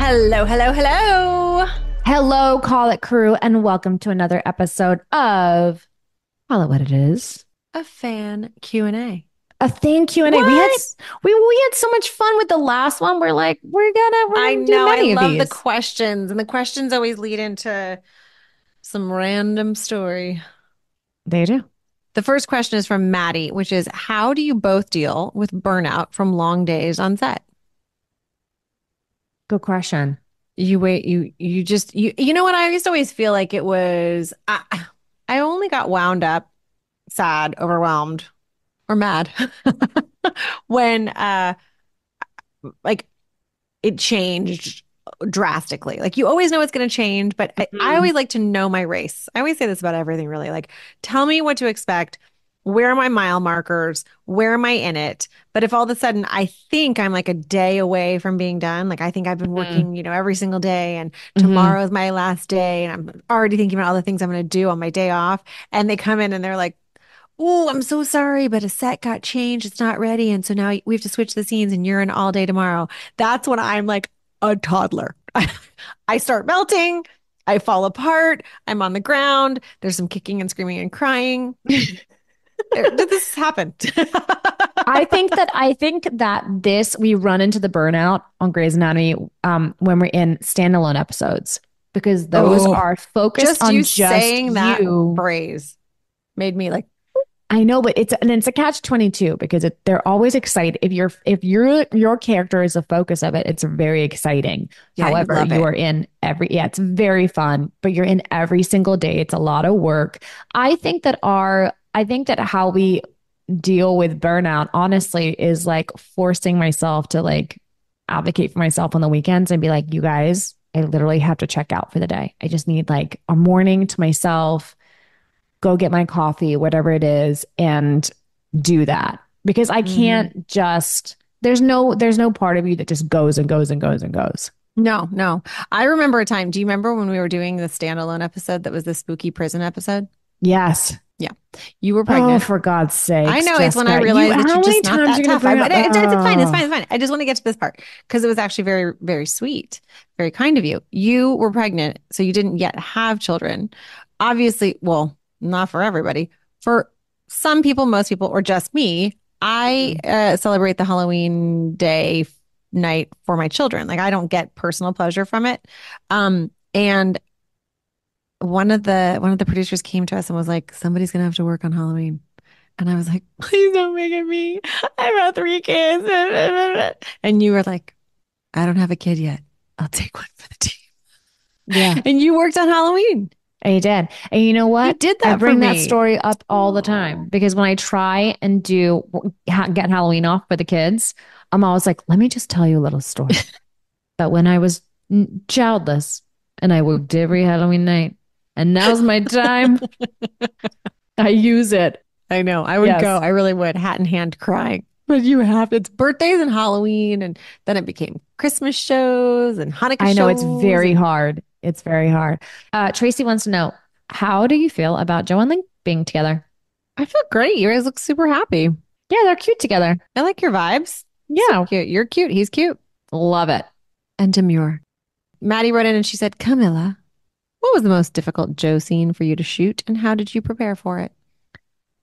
Hello, hello, hello. Hello, Call It Crew, and welcome to another episode of Call It What It Is. A fan Q&A. A thing Q&A. What? We had so much fun with the last one. We're I gonna do know. I many of love the these. questions, and the questions always lead into some random story. They do. The first question is from Maddie, which is, how do you both deal with burnout from long days on set? Good question. You wait, you just you know what? I used to always feel like it was I only got wound up, sad, overwhelmed, or mad when like it changed drastically. Like you always know it's going to change, but I Mhm. always like to know my race. I always say this about everything, really. Like, tell me what to expect. Where are my mile markers? Where am I in it? But if all of a sudden I think I'm like a day away from being done, like I think I've been Mhm. working, every single day and Mhm. tomorrow is my last day and I'm already thinking about all the things I'm going to do on my day off. And they come in and they're like, oh, I'm so sorry, but a set got changed. It's not ready. And so now we have to switch the scenes and you're in all day tomorrow. That's when I'm like a toddler. I start melting. I fall apart. I'm on the ground. There's some kicking and screaming and crying. Did this happen? I think that this we run into the burnout on Grey's Anatomy when we're in standalone episodes because those Oh, are focused just on you just saying that you. phrase made me like, I know, but it's a catch 22 because they're always excited. If your character is the focus of it, it's very exciting. yeah, you However, love you it. are in it's very fun, but you're in every single day. It's a lot of work. I think that how we deal with burnout, honestly, is like forcing myself to like advocate for myself on the weekends and be like, you guys, I literally have to check out for the day. I just need like a morning to myself, go get my coffee, whatever it is, and do that. Because I Hmm. can't just there's no part of you that just goes and goes and goes and goes. No, no. I remember a time. Do you remember when we were doing the standalone episode that was the spooky prison episode? Yes. Yeah. You were Oh, pregnant. for God's I sakes, know it's when I Jessica. You realized that how you're many just not times are that you gonna tough. bring up It's fine. It's fine. oh It's fine. I just want to get to this part because it was actually very, very sweet, very kind of you. You were pregnant, so you didn't yet have children. Obviously, well, not for everybody. For some people, most people, or just me, I Mhm. celebrate the Halloween day night for my children. Like I don't get personal pleasure from it. And one of the producers came to us and was like, somebody's gonna have to work on Halloween. And I was like, please don't make it me. I have 3 kids. And you were like, I don't have a kid yet. I'll take one for the team. Yeah, And you worked on Halloween. I did. And you know You what? did I that for bring that me. story up all the time Oh. because when I try and get Halloween off for the kids, I'm always like, let me just tell you a little story. But when I was childless and I worked every Halloween night, and now's my time, I use it. I know. I would go. Yes. I really would, hat in hand, crying. But you have it's birthdays and Halloween, and then it became Christmas shows and Hanukkah I know it's shows, very and hard. It's very hard. Tracy wants to know, how do you feel about Joe and Link being together? I feel great. You guys look super happy. Yeah, they're cute together. I like your vibes. So Yeah, cute. You're cute. He's cute. love it. And demure. Maddie wrote in and she said, Camilla, what was the most difficult Joe scene for you to shoot, and how did you prepare for it?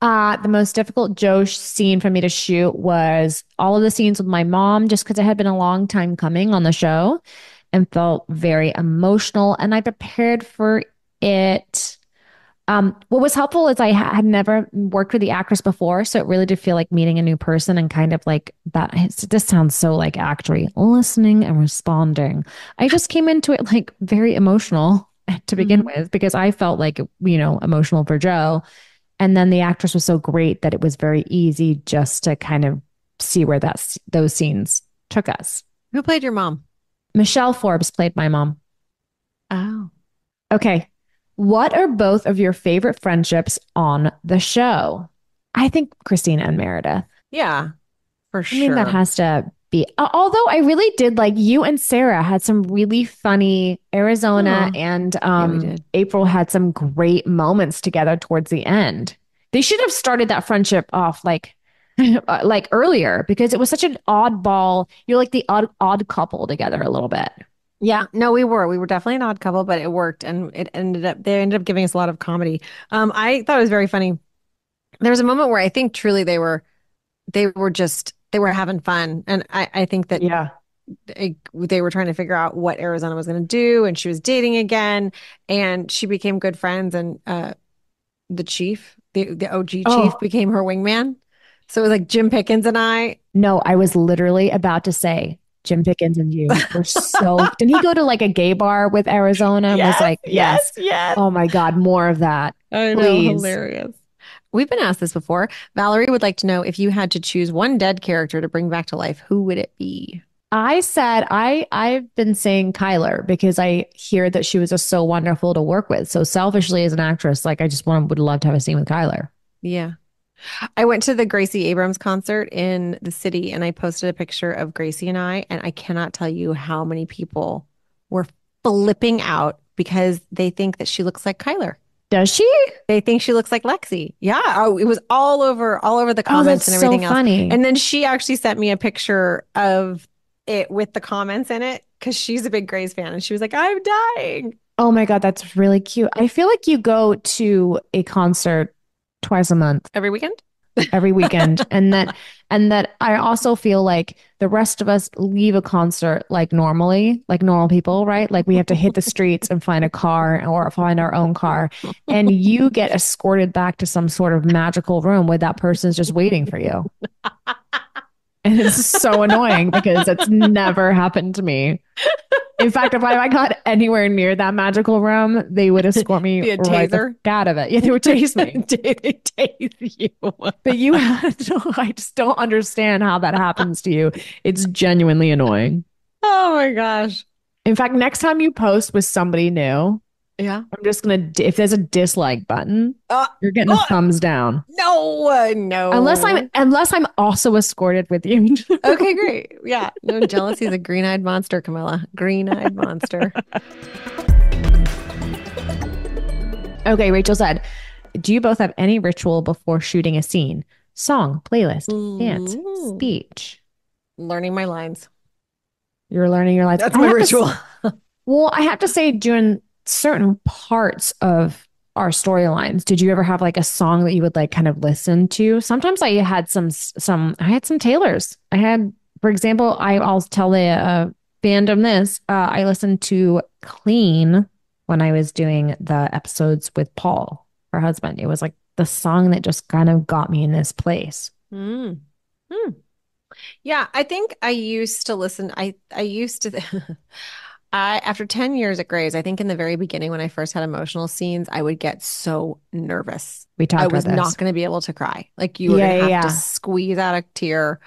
The most difficult Joe scene for me to shoot was all of the scenes with my mom, just because it had been a long time coming on the show and felt very emotional. And I prepared for it. What was helpful is I had never worked with the actress before, so it really did feel like meeting a new person and kind of like that. This sounds so like actory, listening and responding. I just came into it like very emotional to begin Hmm. with because I felt like, emotional for Joe. And then the actress was so great that it was very easy just to kind of see where those scenes took us. Who played your mom? Michelle Forbes played my mom. Oh, Okay. What are both of your favorite friendships on the show? I think Christina and Meredith. yeah, for I mean, that sure. has to be, although I really did like you and Sarah had some really funny Arizona Oh, and yeah, we did. April had some great moments together towards the end. They should have started that friendship off like like earlier because it was such an oddball. You're like the odd couple together a little bit. Yeah, no, we were definitely an odd couple, but it worked, and they ended up giving us a lot of comedy. I thought it was very funny. There was a moment where I think truly they were having fun, and I think that Yeah. they were trying to figure out what Arizona was going to do, and she was dating again, and she became good friends, and the chief, the OG chief, Oh, became her wingman. So it was like Jim Pickens and I. no, I was literally about to say Jim Pickens and you were so. Didn't he go to like a gay bar with Arizona and was Yes, like, yes, yes, yes. oh my God, more of that, I know, please. hilarious. We've been asked this before. Valerie would like to know if you had to choose one dead character to bring back to life, who would it be? I said I've been saying Kyler because I hear that she was just so wonderful to work with. So selfishly as an actress, like I just would love to have a scene with Kyler. Yeah. I went to the Gracie Abrams concert in the city and I posted a picture of Gracie and I cannot tell you how many people were flipping out because they think that she looks like Kyler. Does she? They think she looks like Lexi. Yeah. Oh, it was all over the Oh, that's comments and so everything else. funny. And then she actually sent me a picture of it with the comments in it because she's a big Grace fan. And she was like, I'm dying Oh my God, that's really cute. I feel like you go to a concert twice a month, every weekend. every weekend, and that I also feel like the rest of us leave a concert like normally, like normal people, right? Like we have to hit the streets and find a car or find our own car, and you get escorted back to some sort of magical room where that person's just waiting for you. And it's so annoying because it's never happened to me. In fact, if I got anywhere near that magical room, they would escort me Be a right the taser. fuck out of it. Yeah, they would chase me. They tase you. But you had to, I just don't understand how that happens to you. It's genuinely annoying. Oh my gosh. In fact, next time you post with somebody new, Yeah. I'm just gonna, if there's a dislike button, Uh, you're getting a uh, thumbs down. no, no. Unless I'm also escorted with you. Okay, great. Yeah. No, jealousy is a green-eyed monster, Camilla. Green-eyed monster. Okay, Rachel said, do you both have any ritual before shooting a scene? Song, playlist, dance, Ooh. speech. Learning my lines. You're learning your life. That's my ritual. Well, I have to say, during certain parts of our storylines, did you ever have like a song that you would like kind of listen to? Sometimes I had I had some Taylors. I had, for example, I'll tell the fandom this. I listened to Clean when I was doing the episodes with Paul, her husband. It was like the song that just kind of got me in this place. Mm. Hmm. Yeah, I think I used to listen. I used to I after 10 years at Grey's, I think in the very beginning when I first had emotional scenes, I would get so nervous. We I talked about was not this. going to be able to cry. Like you were going Yeah, to have to yeah, squeeze out a tear.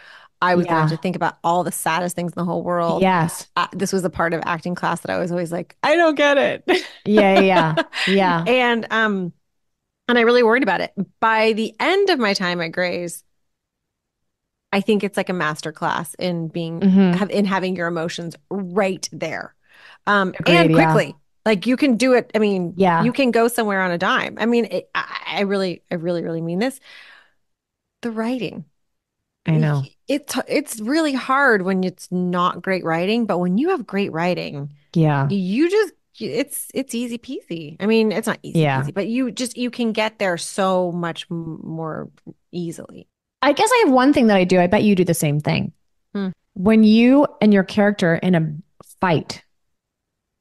I was going to have to yeah. think about all the saddest things in the whole world. Yes. This was a part of acting class that I was always like, I don't get it. Yeah, yeah, yeah. And and I really worried about it. By the end of my time at Grey's, I think it's like a master class in Hmm. in having your emotions right there. Agreed. And Yeah. quickly. Like you can do it. I mean, you Yeah. can go somewhere on a dime. I mean, I really, really mean this. The writing. I know. It's really hard when it's not great writing, but when you have great writing, Yeah. you just it's easy peasy. I mean, it's not easy Yeah. peasy, but you can get there so much more easily. I guess I have one thing that I do. I bet you do the same thing. Hmm. When you and your character in a fight,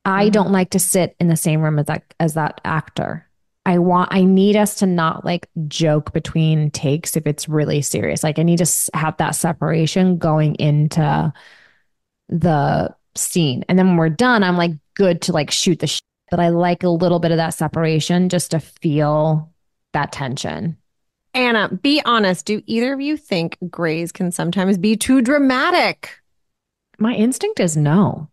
I Mhm. don't like to sit in the same room as that actor. I need us to not like joke between takes if it's really serious. Like I need to have that separation going into the scene. And then when we're done, I'm like good to like shoot the but I like a little bit of that separation just to feel that tension. Anna, be honest. Do either of you think Grays can sometimes be too dramatic? My instinct is no.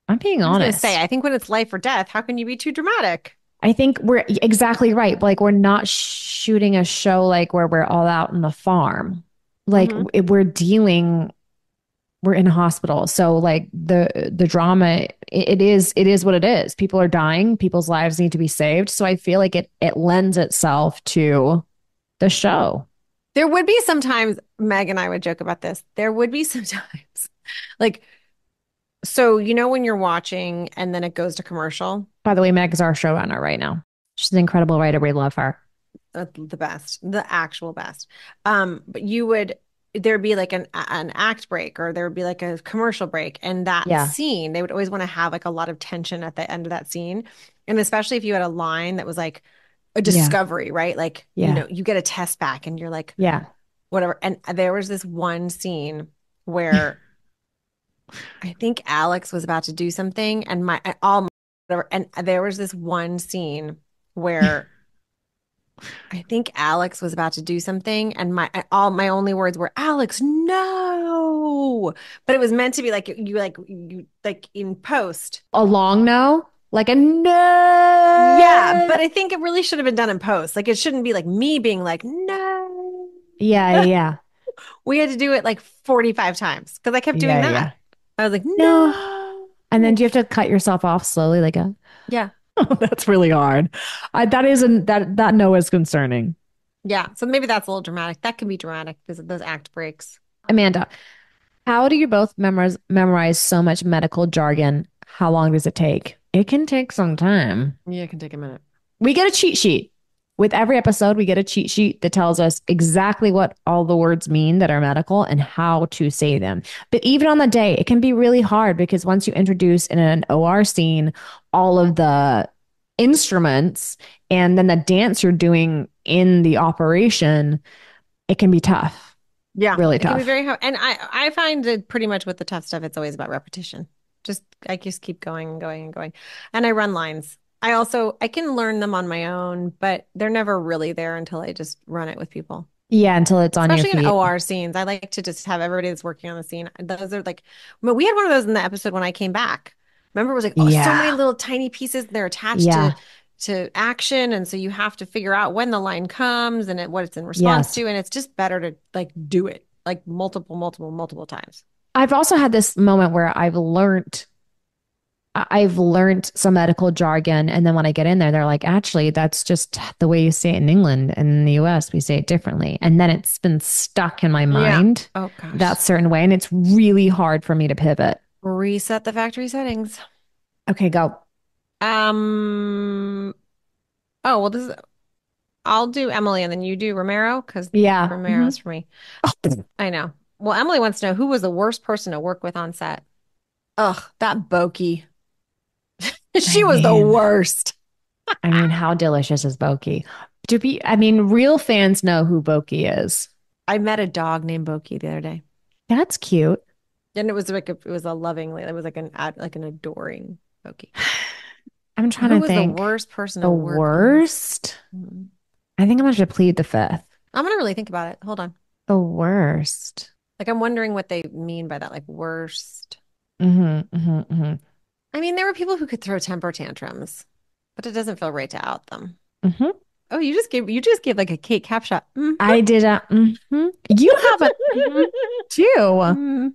I'm being I was going to say, honest. I think when it's life or death, how can you be too dramatic? I think we're exactly right. Like we're not shooting a show like where we're all out in the farm. Like Hmm. we're in a hospital. So like the drama, it is what it is. People are dying, people's lives need to be saved. So I feel like it lends itself to the show. There would be sometimes, Meg and I would joke about this. There would be sometimes, like So, you know, when you're watching and then it goes to commercial, By the way, Meg's our showrunner right now. She's an incredible writer. We love her. the best, the actual best. But there'd be like an act break or there would be like a commercial break. And that Yeah. scene, they would always want to have like a lot of tension at the end of that scene. And especially if you had a line that was like a Yeah. discovery, right? Like, you Yeah. know, you get a test back and you're like, Yeah. whatever. And there was this one scene where I think Alex was about to do something and whatever. And there was this one scene where I think Alex was about to do something, and all my only words were, "Alex, no!" But it was meant to be like you like in post. A long no? Like a Yeah, no. but I think it really should have been done in post. Like it shouldn't be like me being like, "No." Yeah, yeah, We had to do it like 45 times because I kept doing yeah, that. yeah. I was like, No. "No." And then do you have to cut yourself off slowly, like a Yeah. Oh, that's really hard. That isn't that no is concerning. Yeah. So maybe that's a little dramatic. That can be dramatic because of those act breaks. Amanda, how do you both memorize so much medical jargon? How long does it take? It can take some time. Yeah, it can take a minute. We get a cheat sheet. With every episode, we get a cheat sheet that tells us exactly what all the words mean that are medical and how to say them. But even on the day, it can be really hard because once you introduce in an OR scene all of the instruments and then the dance you're doing in the operation, it can be tough, Yeah, really it can be tough. very hard. And I find that pretty much with the tough stuff, it's always about repetition. I just keep going and going and going. And I run lines. I can learn them on my own, but they're never really there until I just run it with people. Yeah, until it's on your Especially in feet. OR scenes. I like to just have everybody that's working on the scene. Those are like, I mean, we had one of those in the episode when I came back. Remember, it was like, oh, so many Yeah. little tiny pieces and they're attached Yeah. to action. And so you have to figure out when the line comes and what it's in response Yes. to. And it's just better to like do it like multiple times. I've also had this moment where I've learned some medical jargon, and then when I get in there, they're like, actually, that's just the way you say it in England. And in the US, we say it differently. And then it's been stuck in my Yeah. mind Oh gosh. that certain way. And it's really hard for me to pivot. Reset the factory settings. Okay, go. Um, oh, well, I'll do Emily and then you do Romero because Yeah. Romero's for me. I know. Well, Emily wants to know who was the worst person to work with on set. Ugh, that Boki. I She was the mean, worst. how delicious is Boki? Real fans know who Boki is. I met a dog named Boki the other day. That's cute. And it was a loving, it was like an adoring Boki. I'm trying Who to was the think. worst person The to work on? worst? Mhm. I think I'm going to plead the fifth. I'm gonna really think about it. Hold on. The worst. Like I'm wondering what they mean by that, like worst. Hmm. I mean, there were people who could throw temper tantrums, but it doesn't feel right to out them. Hmm. Oh, you just gave like a Kate Capshaw. I did a You have a too. Mhm.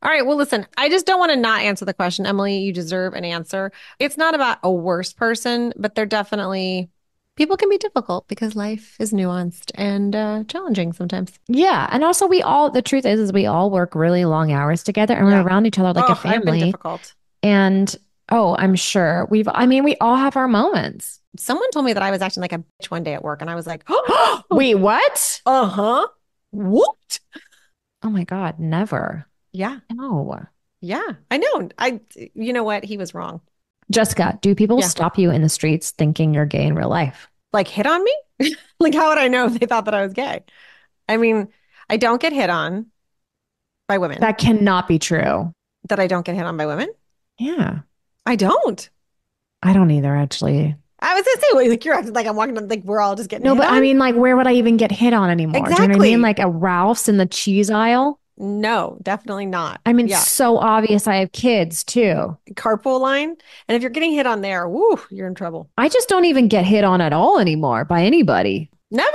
All right. Well, listen, I just don't want to not answer the question. Emily, you deserve an answer. It's not about a worse person, but they're definitely people can be difficult because life is nuanced and challenging sometimes. Yeah, and also the truth is we all work really long hours together and we're Yeah. around each other like a Oh, I've been family. difficult. And oh, I'm sure we all have our moments. Someone told me that I was acting like a bitch one day at work, and I was like, Wait, what? uh-huh. What? Oh my God, never. Yeah. No. Yeah. I know. You know what? He was wrong. Jessica, do people Yeah. stop you in the streets thinking you're gay in real life? Like hit on me? Like, how would I know if they thought that I was gay? I mean, I don't get hit on by women. That cannot be true. That I don't get hit on by women? Yeah. I don't. I don't either, actually. I was gonna say, wait, like you're acting like I'm walking on, like we're all just getting No, hit but on. like, where would I even get hit on anymore? Do you know what I mean? Exactly. Like a Ralph's in the cheese aisle. No, definitely not. I mean, Yeah. so obvious I have kids too. Carpool line. And if you're getting hit on there, woo, you're in trouble. I just don't even get hit on at all anymore by anybody. Never.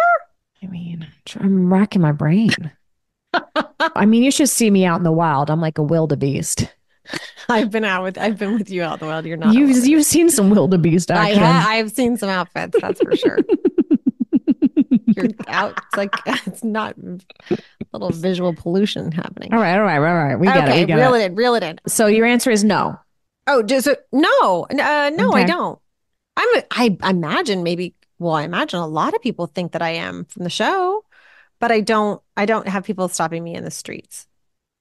I mean, I'm racking my brain. I mean, you should see me out in the wild. I'm like a wildebeest. I've been with you out in the world. You're not a You've seen some wildebeest action. I've seen some outfits, that's for sure. You're out. It's like it's not little visual pollution happening. All right, all right, all right. We get it. We Okay, get reel it. it in, reel it in. So your answer is no. Oh, just no, no, I Okay. don't. I imagine maybe. Well, I imagine a lot of people think that I am from the show, but I don't. I don't have people stopping me in the streets.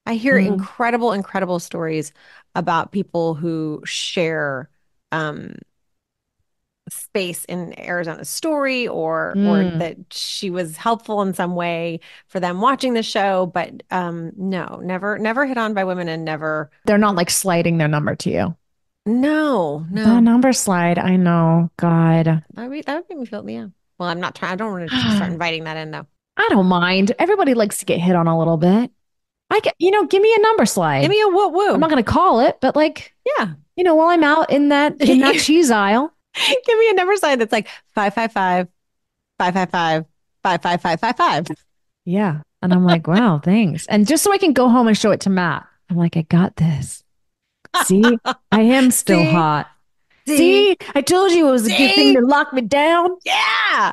I hear Mm, incredible, incredible stories about people who share um, space in Arizona's story, or mm. that she was helpful in some way for them watching the show. But no, never hit on by women, and never. They're not like sliding their number to you. No, The no. number slide, I know. God. That would make me feel, yeah. Well, I'm not trying. I don't want to start I inviting that in though. don't mind. Everybody likes to get hit on a little bit. I get, give me a number Give slide. me a woo I'm not woo. going to call it, but like, Yeah. while I'm out in that Give cheese aisle, me a number sign that's like 555 555 555 555. yeah. And I'm like, wow, thanks. And just so I can go home and show it to Matt, I'm like, I got this. See, I am still See? hot. See? See, I told you it was a good thing See? to lock me down. Yeah.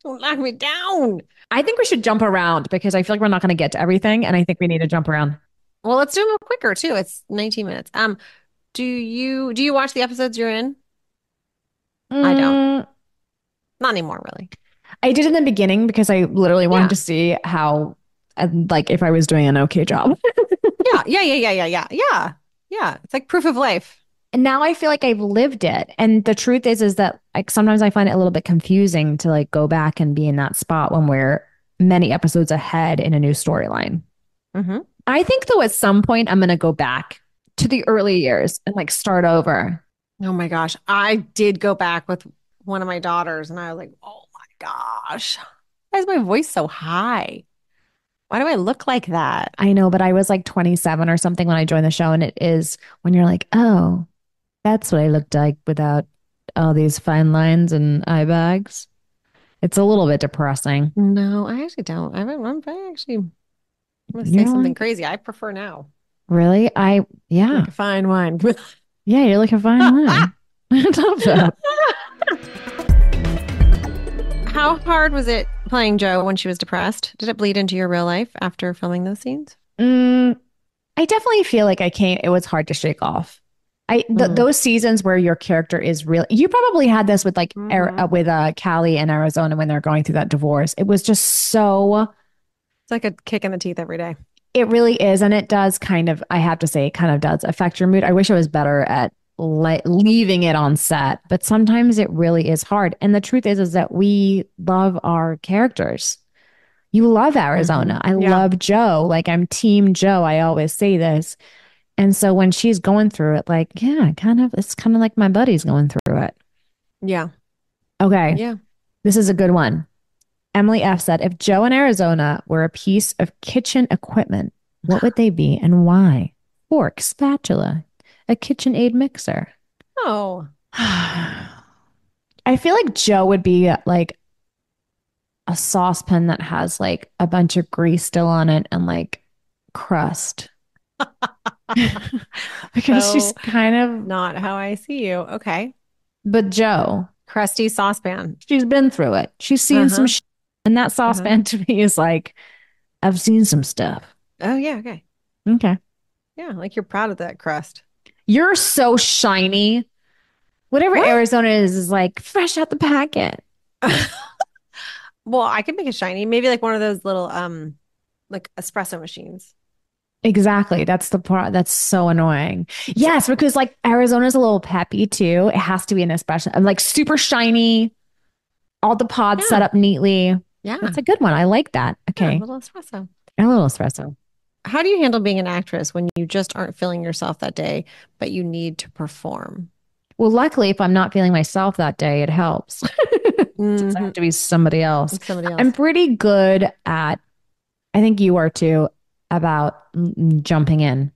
Don't knock me down. I think we should jump around because I feel like we're not going to get to everything. And I think we need to jump around. Well, let's do them quicker too. It's 19 minutes. Do you watch the episodes you're in? I don't. Mm, Not anymore, really. I did in the beginning because I literally wanted Yeah. to see how, like, if I was doing an okay job. Yeah. Yeah. Yeah. Yeah. Yeah. Yeah. Yeah. Yeah. It's like proof of life. And now I feel like I've lived it. And the truth is that like sometimes I find it a little bit confusing to like go back and be in that spot when we're many episodes ahead in a new storyline. Hmm. I think though at some point I'm going to go back to the early years and like start over. Oh my gosh. I did go back with one of my daughters and I was like, oh my gosh. Why is my voice so high? Why do I look like that? I know, but I was like 27 or something when I joined the show. And it is when you're like, oh, that's what I looked like without all these fine lines and eye bags. It's a little bit depressing. No, I actually don't. I actually, I'm going to say You're something like, crazy. I prefer now. really? Yeah. Like a fine wine. Yeah, you're like a fine wine. I love that. How hard was it playing Joe when she was depressed? Did it bleed into your real life after filming those scenes? Mm, I definitely feel like it was hard to shake off. Mm. Those seasons where your character is really, you probably had this with like, Hmm. with Callie in Arizona when they're going through that divorce. It was just so, It's like a kick in the teeth every day. it really is. And it does kind of, I have to say, it kind of does affect your mood. I wish I was better at leaving it on set, but sometimes it really is hard. And the truth is that we love our characters. You love Hmm. Arizona. I Yeah. love Joe. Like I'm team Joe. I always say this. And so when she's going through it, like, yeah, it's kind of like my buddy's going through it. Yeah. Okay. Yeah. This is a good one. Emily F said, if Joe in Arizona were a piece of kitchen equipment, what would they be and why? Fork, spatula, a KitchenAid mixer. Oh. I feel like Joe would be like a saucepan that has like a bunch of grease still on it and like crust because she's So kind of, not how I see you. Okay. but Joe, Crusty saucepan. she's been through it. She's seen some Uh-huh. shit. And that Uh-huh. saucepan to me is like, I've seen some stuff. Oh yeah, okay. Okay. Yeah, like you're proud of that crust. You're so shiny. Whatever What? Arizona is like fresh out the packet. Well, I could make it shiny. Maybe like one of those little like espresso machines. Exactly. That's the part that's so annoying. Yes, because like Arizona's a little peppy too. It has to be an espresso. Like super shiny, all the pods set Yeah. up neatly. Yeah. That's a good one. I like that. Yeah, a Okay. little espresso. A little espresso. How do you handle being an actress when you just aren't feeling yourself that day, but you need to perform? Well, luckily, if I'm not feeling myself that day, it helps. Since I Hmm. have to be somebody else. It's somebody I'm else. pretty good at, I think you are too, about jumping in.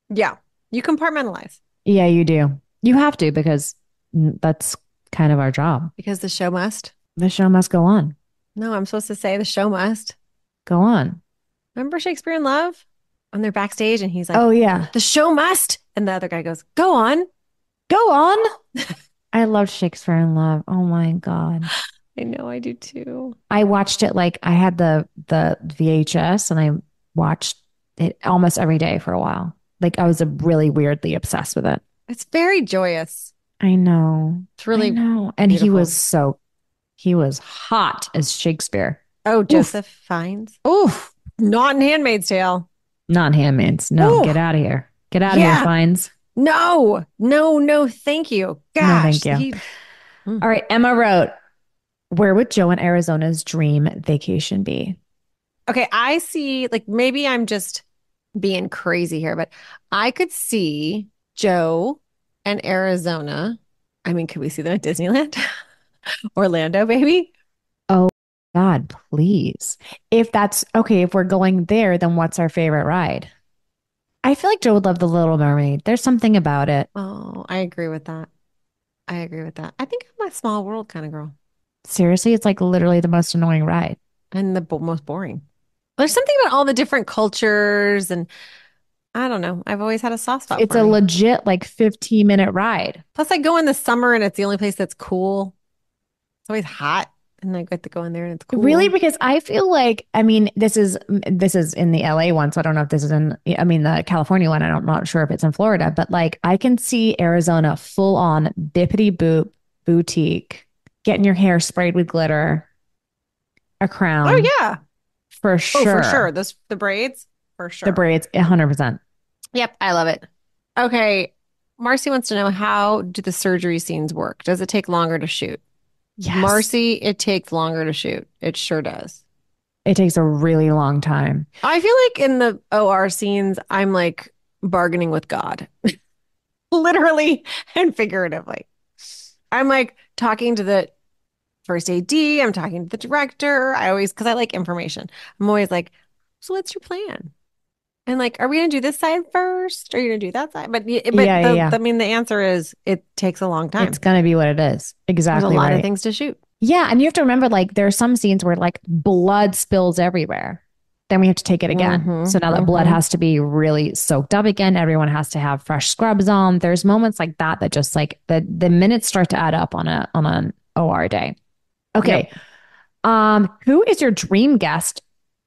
Yeah. You compartmentalize Yeah, you do. You have to because that's kind of our job. because the show must. The show must go on. No, I'm supposed to say the show must. Go on. Remember Shakespeare in Love? When they're backstage and he's like, Oh, yeah. the show must. And the other guy goes, go on. Go on. I love Shakespeare in Love. Oh my God. I know I do too. I watched it like I had the VHS and I watched it almost every day for a while. Like I was really weirdly obsessed with it. It's very joyous. I know. It's I really know. And beautiful. he was hot as Shakespeare. Oh, Oof. Joseph Fiennes. Oof. Not in Handmaid's Tale. Not Handmaids. No, Ooh, get out of here. Get out of here, yeah. Fines. No, no, no, thank you. No, Gosh, thank you. he. Mm. All right. Emma wrote, where would Joe in Arizona's dream vacation be? Okay, I see. Like maybe I'm just being crazy here, but I could see Joe and Arizona. I mean, could we see them at Disneyland? Orlando, baby? Oh, God, please. If that's okay, if we're going there, then what's our favorite ride? I feel like Joe would love The Little Mermaid. There's something about it. Oh, I agree with that. I agree with that. I think I'm a small world kind of girl Seriously, it's like literally the most annoying ride. and the most boring. There's something about all the different cultures, and I don't know. I've always had a soft spot It's for a me. legit like 15-minute ride. Plus, I go in the summer and it's the only place that's cool. It's always hot, and I get to go in there and it's Really? cool. Because I feel like, I mean, this is in the LA one, so I don't know if this is in, I mean, the California one. I'm not sure if it's in Florida, but like I can see Arizona full on bippity boop boutique, getting your hair sprayed with glitter, a Oh crown yeah. for Oh, for sure. sure. Those the braids, for The sure. braids, 100%. Yep, I love it. Okay. Marcy wants to know, how do the surgery scenes work? Does it take longer to shoot? Yes. Marcy, it takes longer to shoot. It sure does. It takes a really long time. I feel like in the OR scenes, I'm like bargaining with God, literally and figuratively. I'm like talking to the first AD, I'm talking to the director. I always, because I like information, I'm always like, so what's your plan? And like, are we gonna do this side first? Or are you gonna do that side? But Yeah, yeah, yeah. I mean, the answer is it takes a long It's time. gonna be what it is. There's a Exactly lot of right. things to shoot. Yeah, and you have to remember, like, there are some scenes where like blood spills everywhere. Then we have to take it again. So now that blood Mm-hmm. has to be really soaked up again. Everyone has to have fresh scrubs on. There's moments like that that just like the minutes start to add up on an OR day. Okay. Yep. Who is your dream guest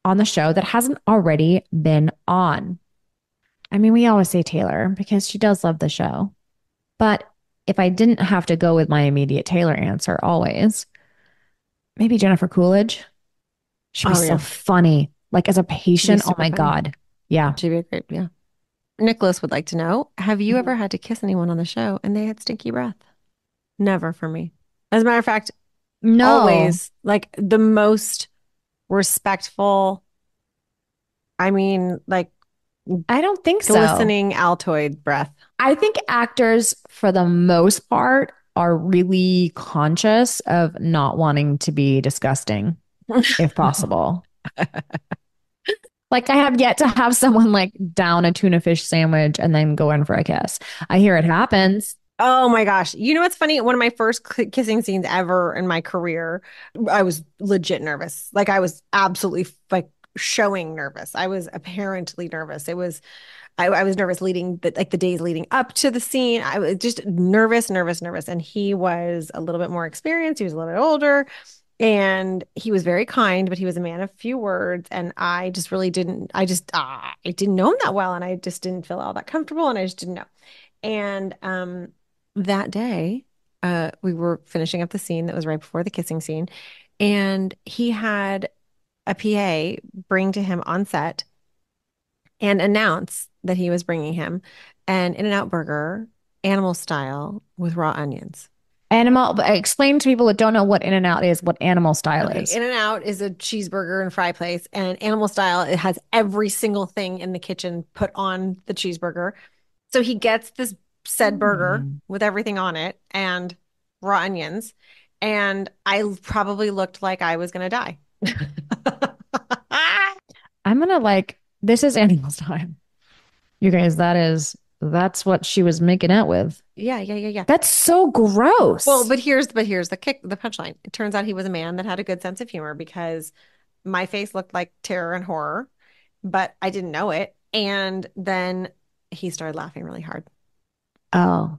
on the show that hasn't already been on? I mean, we always say Taylor because she does love the show. But if I didn't have to go with my immediate Taylor answer always, maybe Jennifer Coolidge. She'd be Oh so yeah. funny. Like as a She'd be patient, oh super my funny. God. Yeah. She'd be a great, yeah. Nicholas would like to know, have you Mhm. ever had to kiss anyone on the show and they had stinky breath? Never for me. As a matter of fact, No, always like the most respectful, I mean, like I don't think so. glistening Altoid breath. I think actors, for the most part, are really conscious of not wanting to be disgusting, if possible. Like, I have yet to have someone like down a tuna fish sandwich and then go in for a kiss. I hear it happens. Oh my gosh. You know what's funny? One of my first kissing scenes ever in my career, I was legit nervous. Like I was absolutely like showing nervous. I was apparently nervous. I was nervous leading the days leading up to the scene. I was just nervous, nervous, nervous. And he was a little bit more experienced. He was a little bit older and he was very kind, but he was a man of few words. And I just really didn't, I didn't know him that well. And I just didn't feel all that comfortable. And I just didn't know. And that day, we were finishing up the scene that was right before the kissing scene, and he had a PA bring to him on set and announce that he was bringing him an In-N-Out burger, animal style, with raw onions. Animal, explain to people that don't know what In-N-Out is, what animal style Okay, is. In-N-Out is a cheeseburger and fry place, and animal style, it has every single thing in the kitchen put on the cheeseburger. So he gets this said burger Hmm. with everything on it and raw onions. And I probably looked like I was going to die. I'm gonna like, this is animals time. You guys, that's what she was making out with. Yeah, yeah, yeah, yeah. That's so Well, gross. but here's the punchline. It turns out he was a man that had a good sense of humor because my face looked like terror and horror, but I didn't know it. And then he started laughing really hard Oh,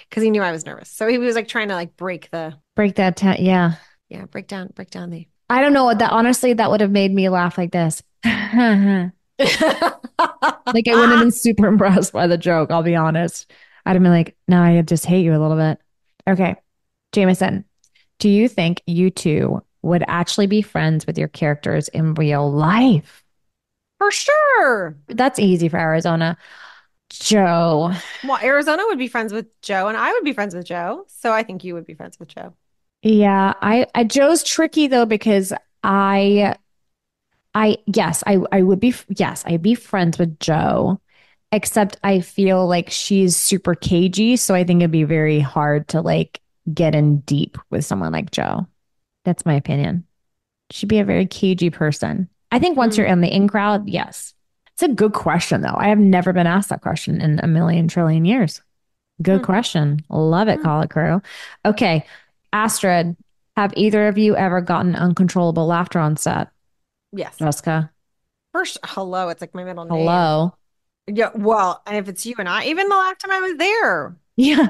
because he knew I was nervous. So he was like trying to like break the break that. Yeah. Yeah, break down the. I don't know what that honestly, that would have made me laugh like this. Like I wouldn't have been super impressed by the joke, I'll be honest. I'd have been like, no, I just hate you a little bit. Okay. Jameson, do you think you two would actually be friends with your characters in real life? For sure. That's easy for Arizona. Joe. Well, Arizona would be friends with Joe, and I would be friends with Joe. So I think you would be friends with Joe. Yeah, I Joe's tricky though because I would be yes, I'd be friends with Joe, except I feel like she's super cagey, so I think it'd be very hard to like get in deep with someone like Joe. That's my opinion. She'd be a very cagey person. I think once you're Mm. in the in crowd, yes. It's a good question though. I have never been asked that question in a million trillion years. Good Hmm. question. Love it, Hmm. Call It Crew. Okay, Astrid, have either of you ever gotten uncontrollable laughter on set? Yes. Jessica, First, hello. It's like my middle name. hello. Yeah. Well, and if it's you and I, even the last time I was there. Yeah.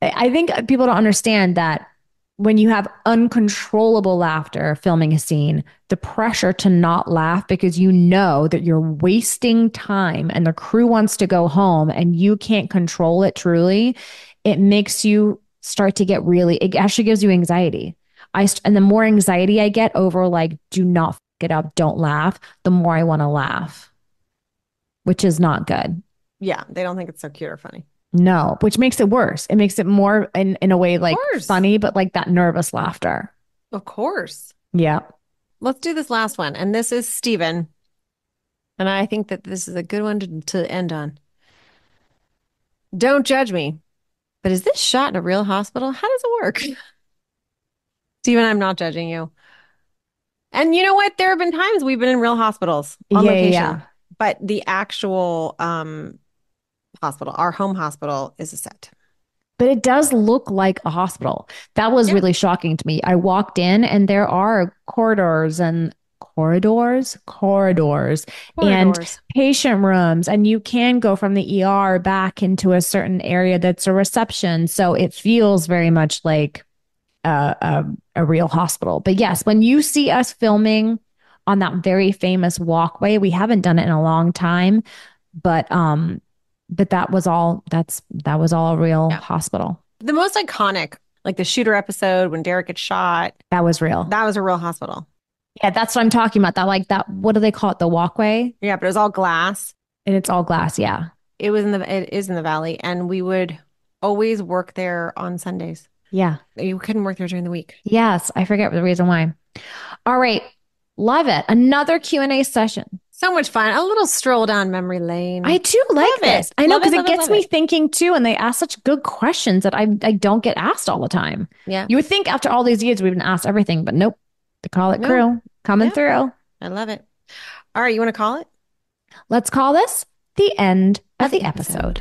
I think people don't understand that when you have uncontrollable laughter filming a scene, the pressure to not laugh because you know that you're wasting time and the crew wants to go home and you can't control it truly, it makes you start to get really, it actually gives you anxiety. And the more anxiety I get over like, do not f it up, don't laugh, the more I want to laugh, which is not good. Yeah, they don't think it's so cute or funny. No, which makes it worse. It makes it more in a way Of like course. funny, but like that nervous laughter. Of course. Yeah. Let's do this last one. And this is Steven. And I think that this is a good one to end on. Don't judge me, but is this shot in a real hospital? How does it work? Steven, I'm not judging you. And you know what? There have been times we've been in real hospitals on Yeah, yeah, location, yeah. but the actual hospital, our home hospital, is a set. But it does look like a hospital. That was Yeah, really shocking to me. I walked in and there are corridors and corridors. patient rooms, and you can go from the ER back into a certain area that's a reception. So it feels very much like a real hospital. But yes, when you see us filming on that very famous walkway, we haven't done it in a long time, but that was all a real Yeah. hospital. The most iconic, like the shooter episode when Derek gets shot, That was real. that was a real hospital. Yeah, that's what I'm talking about. That like that, what do they call it? The walkway? Yeah, but it was all glass. And it's all glass. Yeah. It is in the valley, and we would always work there on Sundays. Yeah. You couldn't work there during the week. Yes. I forget the reason why. All right. Love it. Another Q&A session. So much fun. A little stroll down memory lane. I do like Love this. it. I know Love it, because it love it, gets love me it. thinking too, and they ask such good questions that I don't get asked all the time. Yeah. You would think after all these years we've been asked everything, but nope. The Call It No. Crew coming Yeah. through. I love it. All right, you want to call it? Let's call this the end of the episode.